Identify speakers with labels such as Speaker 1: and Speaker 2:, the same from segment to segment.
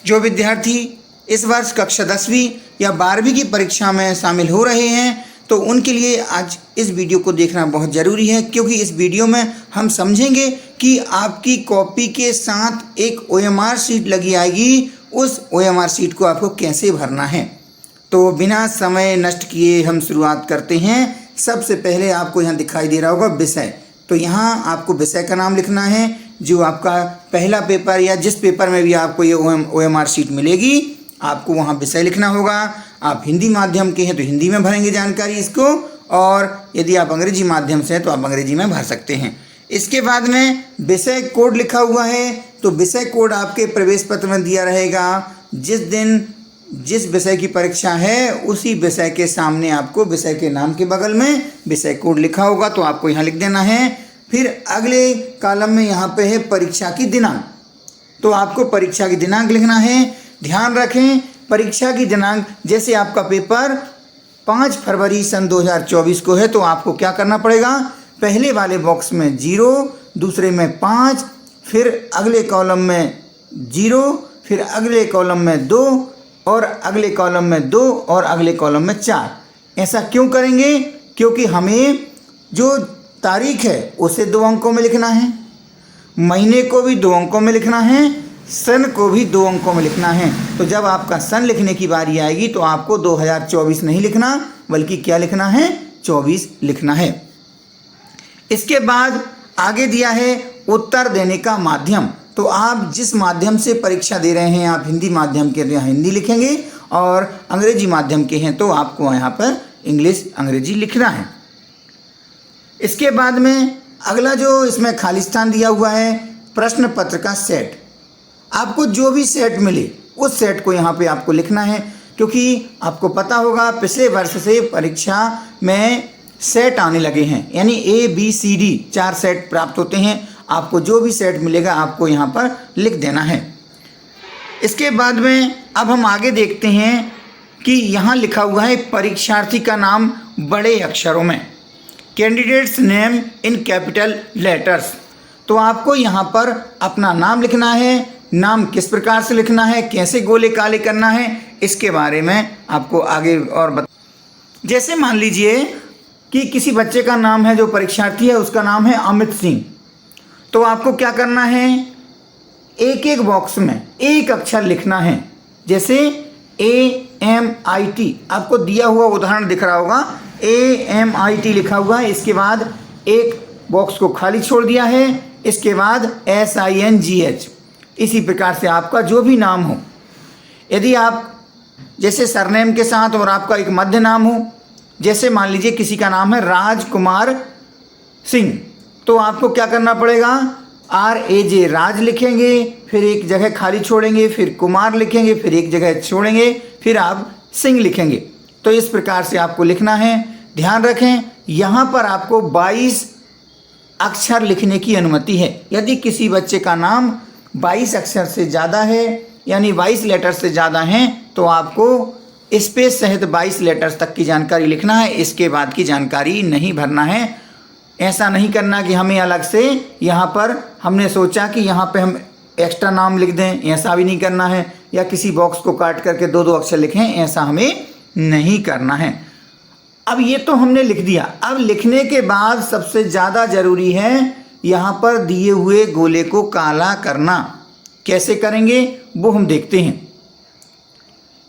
Speaker 1: जो विद्यार्थी इस वर्ष कक्षा 10वीं या 12वीं की परीक्षा में शामिल हो रहे हैं तो उनके लिए आज इस वीडियो को देखना बहुत ज़रूरी है, क्योंकि इस वीडियो में हम समझेंगे कि आपकी कॉपी के साथ एक OMR शीट लगी आएगी, उस OMR शीट को आपको कैसे भरना है। तो बिना समय नष्ट किए हम शुरुआत करते हैं। सबसे पहले आपको यहाँ दिखाई दे रहा होगा विषय, तो यहाँ आपको विषय का नाम लिखना है। जो आपका पहला पेपर या जिस पेपर में भी आपको ये OMR शीट मिलेगी, आपको वहाँ विषय लिखना होगा। आप हिंदी माध्यम के हैं तो हिंदी में भरेंगे जानकारी इसको, और यदि आप अंग्रेजी माध्यम से हैं तो आप अंग्रेजी में भर सकते हैं। इसके बाद में विषय कोड लिखा हुआ है, तो विषय कोड आपके प्रवेश पत्र में दिया रहेगा। जिस दिन जिस विषय की परीक्षा है उसी विषय के सामने आपको विषय के नाम के बगल में विषय कोड लिखा होगा, तो आपको यहाँ लिख देना है। फिर अगले कॉलम में यहाँ पे है परीक्षा की दिनांक, तो आपको परीक्षा की दिनांक लिखना है। ध्यान रखें, परीक्षा की दिनांक जैसे आपका पेपर 5 फरवरी सन 2024 को है, तो आपको क्या करना पड़ेगा, पहले वाले बॉक्स में 0, दूसरे में 5, फिर अगले कॉलम में 0, फिर अगले कॉलम में 2, और अगले कॉलम में 2, और अगले कॉलम में 4। ऐसा क्यों करेंगे, क्योंकि हमें जो तारीख है उसे 2 अंकों में लिखना है, महीने को भी 2 अंकों में लिखना है, सन को भी 2 अंकों में लिखना है। तो जब आपका सन लिखने की बारी आएगी तो आपको 2024 नहीं लिखना, बल्कि क्या लिखना है, 24 लिखना है। इसके बाद आगे दिया है उत्तर देने का माध्यम, तो आप जिस माध्यम से परीक्षा दे रहे हैं, आप हिंदी माध्यम के तो यहाँ हिंदी लिखेंगे, और अंग्रेजी माध्यम के हैं तो आपको यहाँ पर इंग्लिश अंग्रेजी लिखना है। इसके बाद में अगला जो इसमें खाली स्थान दिया हुआ है, प्रश्न पत्र का सेट। आपको जो भी सेट मिले उस सेट को यहाँ पे आपको लिखना है, क्योंकि आपको पता होगा पिछले वर्ष से परीक्षा में सेट आने लगे हैं, यानी ABCD 4 सेट प्राप्त होते हैं। आपको जो भी सेट मिलेगा आपको यहाँ पर लिख देना है। इसके बाद में अब हम आगे देखते हैं कि यहाँ लिखा हुआ है परीक्षार्थी का नाम बड़े अक्षरों में, candidates name in capital letters. तो आपको यहाँ पर अपना नाम लिखना है। नाम किस प्रकार से लिखना है, कैसे गोले काले करना है, इसके बारे में आपको आगे और जैसे मान लीजिए कि किसी बच्चे का नाम है, जो परीक्षार्थी है उसका नाम है अमित सिंह, तो आपको क्या करना है, एक एक बॉक्स में एक अक्षर लिखना है। जैसे AMIT, आपको दिया हुआ उदाहरण दिख रहा होगा, AMIT लिखा हुआ है। इसके बाद एक बॉक्स को खाली छोड़ दिया है, इसके बाद SINGH। इसी प्रकार से आपका जो भी नाम हो, यदि आप जैसे सरनेम के साथ और आपका एक मध्य नाम हो, जैसे मान लीजिए किसी का नाम है राजकुमार सिंह, तो आपको क्या करना पड़ेगा, RAJ राज लिखेंगे, फिर एक जगह खाली छोड़ेंगे, फिर कुमार लिखेंगे, फिर एक जगह छोड़ेंगे, फिर आप सिंह लिखेंगे। तो इस प्रकार से आपको लिखना है। ध्यान रखें, यहाँ पर आपको 22 अक्षर लिखने की अनुमति है। यदि किसी बच्चे का नाम 22 अक्षर से ज़्यादा है, यानी 22 लेटर से ज़्यादा हैं, तो आपको स्पेस सहित 22 लेटर्स तक की जानकारी लिखना है। इसके बाद की जानकारी नहीं भरना है। ऐसा नहीं करना कि हमें अलग से यहाँ पर हमने सोचा कि यहाँ पे हम एक्स्ट्रा नाम लिख दें, ऐसा भी नहीं करना है, या किसी बॉक्स को काट करके 2-2 अक्षर लिखें, ऐसा हमें नहीं करना है। अब ये तो हमने लिख दिया। अब लिखने के बाद सबसे ज़्यादा ज़रूरी है यहाँ पर दिए हुए गोले को काला करना। कैसे करेंगे वो हम देखते हैं।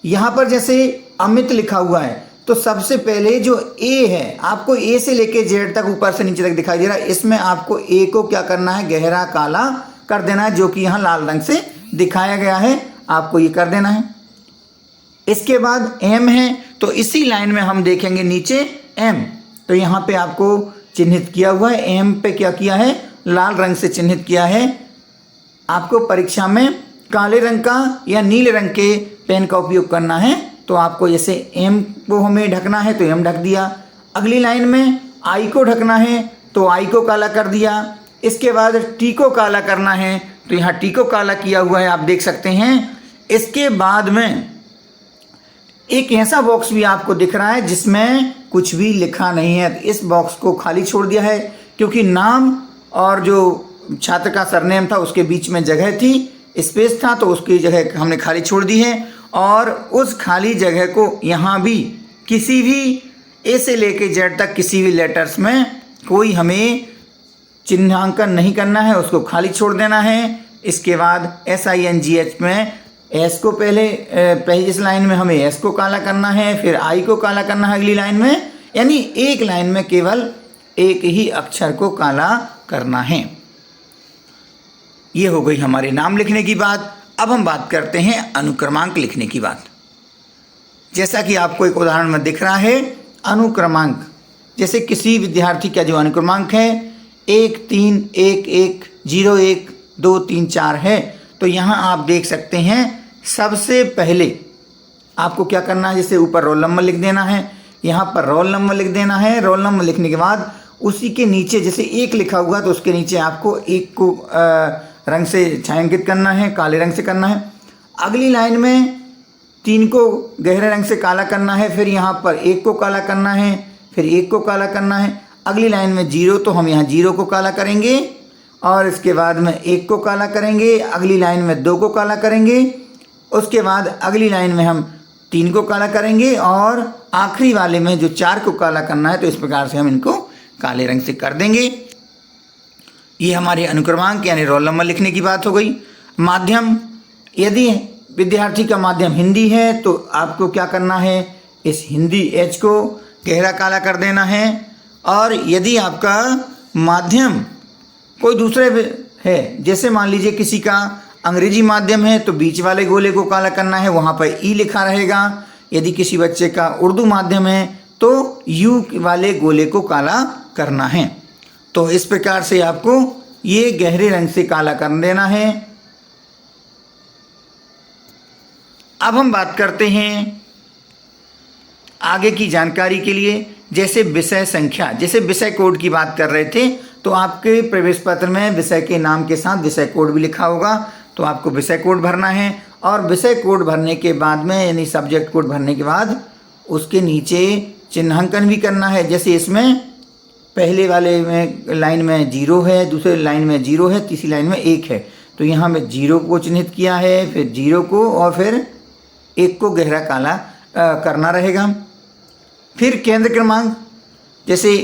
Speaker 1: यहाँ पर जैसे अमित लिखा हुआ है, तो सबसे पहले जो A है, आपको A से लेके Z तक ऊपर से नीचे तक दिखाई दे रहा है, इसमें आपको A को क्या करना है, गहरा काला कर देना है, जो कि यहाँ लाल रंग से दिखाया गया है, आपको ये कर देना है। इसके बाद M है, तो इसी लाइन में हम देखेंगे नीचे M, तो यहाँ पे आपको चिन्हित किया हुआ है। M पे क्या किया है, लाल रंग से चिन्हित किया है। आपको परीक्षा में काले रंग का या नीले रंग के पेन का उपयोग करना है, तो आपको जैसे M को हमें ढकना है तो M ढक दिया। अगली लाइन में I को ढकना है तो I को काला कर दिया। इसके बाद T को काला करना है तो यहाँ T को काला किया हुआ है, आप देख सकते हैं। इसके बाद में एक ऐसा बॉक्स भी आपको दिख रहा है जिसमें कुछ भी लिखा नहीं है, तो इस बॉक्स को खाली छोड़ दिया है, क्योंकि नाम और जो छात्र का सरनेम था उसके बीच में जगह थी, स्पेस था तो उसकी जगह हमने खाली छोड़ दी है, और उस खाली जगह को यहाँ भी किसी भी ए से लेके जेड तक किसी भी लेटर्स में कोई हमें चिन्हांकन नहीं करना है, उसको खाली छोड़ देना है। इसके बाद SINGH में एस को पहले इस लाइन में हमें एस को काला करना है, फिर आई को काला करना है अगली लाइन में, यानी एक लाइन में केवल एक ही अक्षर को काला करना है। ये हो गई हमारे नाम लिखने की बात। अब हम बात करते हैं अनुक्रमांक लिखने की बात। जैसा कि आपको एक उदाहरण में दिख रहा है, अनुक्रमांक जैसे किसी विद्यार्थी का जो अनुक्रमांक है 1 3 1 1 0 1 2 3 4 है, तो यहाँ आप देख सकते हैं सबसे पहले आपको क्या करना है, जैसे ऊपर रोल नंबर लिख देना है, यहाँ पर रोल नंबर लिख देना है। रोल नंबर लिखने के बाद उसी के नीचे जैसे 1 लिखा हुआ तो उसके नीचे आपको 1 को रंग से छायांकित करना है, काले रंग से करना है। अगली लाइन में 3 को गहरे रंग से काला करना है, फिर यहाँ पर 1 को काला करना है, फिर 1 को काला करना है। अगली लाइन में 0 तो हम यहाँ 0 को काला करेंगे, और इसके बाद में 1 को काला करेंगे। अगली लाइन में 2 को काला करेंगे, उसके बाद अगली लाइन में हम 3 को काला करेंगे, और आखिरी वाले में जो 4 को काला करना है, तो इस प्रकार से हम इनको काले रंग से कर देंगे। ये हमारे अनुक्रमांक यानी रोल नंबर लिखने की बात हो गई। माध्यम, यदि विद्यार्थी का माध्यम हिंदी है तो आपको क्या करना है, इस हिंदी एच को गहरा काला कर देना है। और यदि आपका माध्यम कोई दूसरे है, जैसे मान लीजिए किसी का अंग्रेजी माध्यम है, तो बीच वाले गोले को काला करना है, वहाँ पर ई लिखा रहेगा। यदि किसी बच्चे का उर्दू माध्यम है तो यू वाले गोले को काला करना है। तो इस प्रकार से आपको ये गहरे रंग से काला कर देना है। अब हम बात करते हैं आगे की जानकारी के लिए, जैसे विषय संख्या, जैसे विषय कोड की बात कर रहे थे, तो आपके प्रवेश पत्र में विषय के नाम के साथ विषय कोड भी लिखा होगा, तो आपको विषय कोड भरना है। और विषय कोड भरने के बाद में यानी सब्जेक्ट कोड भरने के बाद उसके नीचे चिन्हांकन भी करना है। जैसे इसमें पहले वाले में लाइन में 0 है, दूसरे लाइन में 0 है, तीसरी लाइन में 1 है, तो यहाँ मैं 0 को चिन्हित किया है, फिर 0 को और फिर 1 को गहरा काला करना रहेगा। फिर केंद्र क्रमांक, जैसे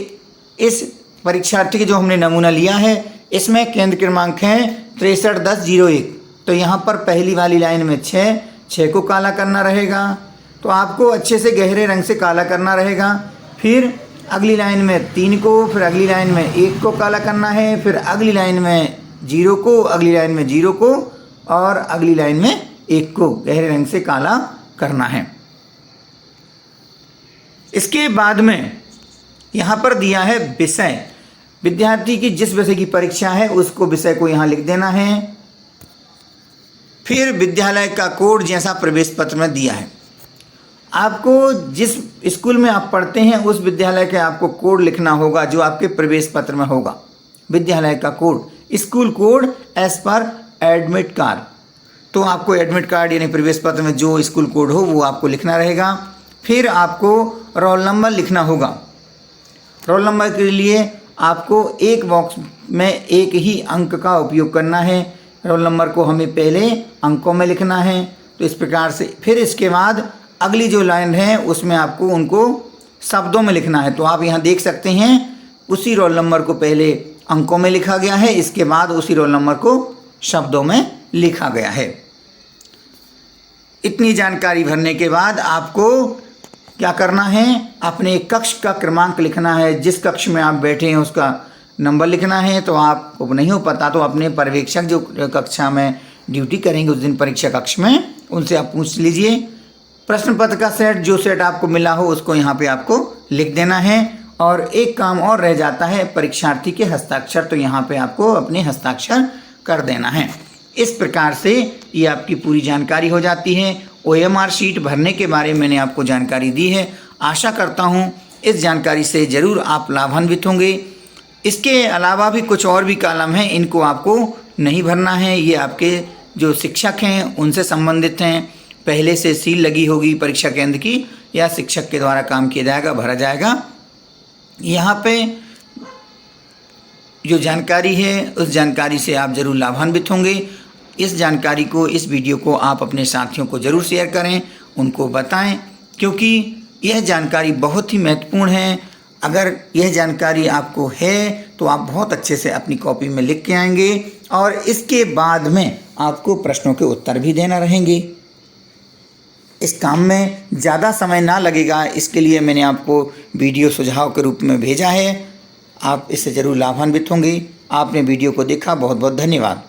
Speaker 1: इस परीक्षार्थी के जो हमने नमूना लिया है इसमें केंद्र क्रमांक है 631001, तो यहाँ पर पहली वाली लाइन में 6 को काला करना रहेगा, तो आपको अच्छे से गहरे रंग से काला करना रहेगा। फिर अगली लाइन में 3 को, फिर अगली लाइन में 1 को काला करना है, फिर अगली लाइन में 0 को, अगली लाइन में 0 को, और अगली लाइन में 1 को गहरे रंग से काला करना है। इसके बाद में यहाँ पर दिया है विषय, विद्यार्थी की जिस विषय की परीक्षा है उसको विषय को यहाँ लिख देना है। फिर विद्यालय का कोड जैसा प्रवेश पत्र में दिया है, आपको जिस स्कूल में आप पढ़ते हैं उस विद्यालय के आपको कोड लिखना होगा जो आपके प्रवेश पत्र में होगा। विद्यालय का code, school code as per admit card, तो आपको एडमिट कार्ड यानी प्रवेश पत्र में जो स्कूल कोड हो वो आपको लिखना रहेगा। फिर आपको रोल नंबर लिखना होगा। रोल नंबर के लिए आपको एक बॉक्स में एक ही अंक का उपयोग करना है। रोल नंबर को हमें पहले अंकों में लिखना है, तो इस प्रकार से। फिर इसके बाद अगली जो लाइन है उसमें आपको उनको शब्दों में लिखना है, तो आप यहाँ देख सकते हैं उसी रोल नंबर को पहले अंकों में लिखा गया है, इसके बाद उसी रोल नंबर को शब्दों में लिखा गया है। इतनी जानकारी भरने के बाद आपको क्या करना है, अपने कक्ष का क्रमांक लिखना है। जिस कक्ष में आप बैठे हैं उसका नंबर लिखना है। तो आपको नहीं हो पता तो अपने पर्यवेक्षक जो कक्षा में ड्यूटी करेंगे उस दिन परीक्षा कक्ष में, उनसे आप पूछ लीजिए। प्रश्न पत्र का सेट, जो सेट आपको मिला हो उसको यहाँ पे आपको लिख देना है। और एक काम और रह जाता है, परीक्षार्थी के हस्ताक्षर, तो यहाँ पे आपको अपने हस्ताक्षर कर देना है। इस प्रकार से ये आपकी पूरी जानकारी हो जाती है। OMR शीट भरने के बारे में मैंने आपको जानकारी दी है। आशा करता हूँ इस जानकारी से ज़रूर आप लाभान्वित होंगे। इसके अलावा भी कुछ और भी कॉलम हैं, इनको आपको नहीं भरना है। ये आपके जो शिक्षक हैं उनसे संबंधित हैं। पहले से सील लगी होगी परीक्षा केंद्र की, या शिक्षक के द्वारा काम किया जाएगा, भरा जाएगा। यहाँ पे जो जानकारी है उस जानकारी से आप ज़रूर लाभान्वित होंगे। इस जानकारी को, इस वीडियो को आप अपने साथियों को ज़रूर शेयर करें, उनको बताएं, क्योंकि यह जानकारी बहुत ही महत्वपूर्ण है। अगर यह जानकारी आपको है तो आप बहुत अच्छे से अपनी कॉपी में लिख के आएंगे और इसके बाद में आपको प्रश्नों के उत्तर भी देना रहेंगे। इस काम में ज़्यादा समय ना लगेगा, इसके लिए मैंने आपको वीडियो सुझाव के रूप में भेजा है। आप इससे ज़रूर लाभान्वित होंगे। आपने वीडियो को देखा, बहुत बहुत धन्यवाद।